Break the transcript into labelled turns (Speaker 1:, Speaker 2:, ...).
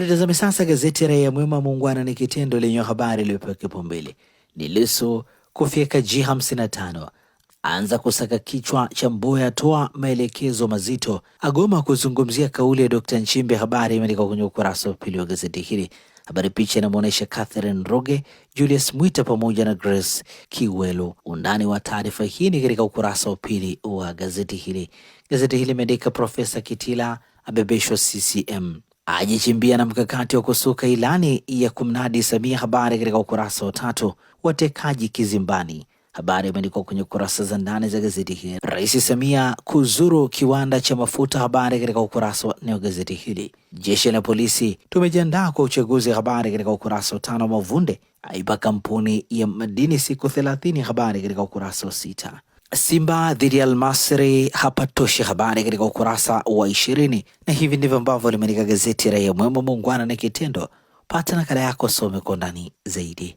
Speaker 1: Tazame sasa gazeti Raia Mwema. Muungwana ni kitendo lenye habari iliyopewa kipaumbele ni Lissu kufyeka G55, anza kusaka kichwa cha Mboya, toa maelekezo mazito, agoma kuzungumzia kauli ya Dr. Nchimbi. Habari imeandikwa kwenye ukurasa wa pili wa gazeti hili. Habari picha inamuonesha Catherine Roge, Julius Mwita pamoja na Grace Kiwelu. Undani wa taarifa hii ni katika ukurasa wa pili wa gazeti hili. Gazeti hili imeandika Profesa Kitila abebeshwa CCM, ajichimbia na mkakati wa kusuka ilani ya kumnadi Samia. Habari katika ukurasa wa tatu. Watekaji kizimbani, habari imeandikwa kwenye kurasa za ndani za gazeti hili. Rais Samia kuzuru kiwanda cha mafuta, habari katika ukurasa wa 4 wa gazeti hili. Jeshi la polisi tumejiandaa kwa uchaguzi, habari katika ukurasa wa 5. Mavunde aipa kampuni ya madini siku 30, habari katika ukurasa wa 6. Simba dhidi ya Almasri hapatoshi, habari katika ukurasa wa 20. Na hivi ndivyo ambavyo limeandika gazeti Raia Mwema. Muungwana na kitendo. Pata nakala yako, some kwa ndani zaidi.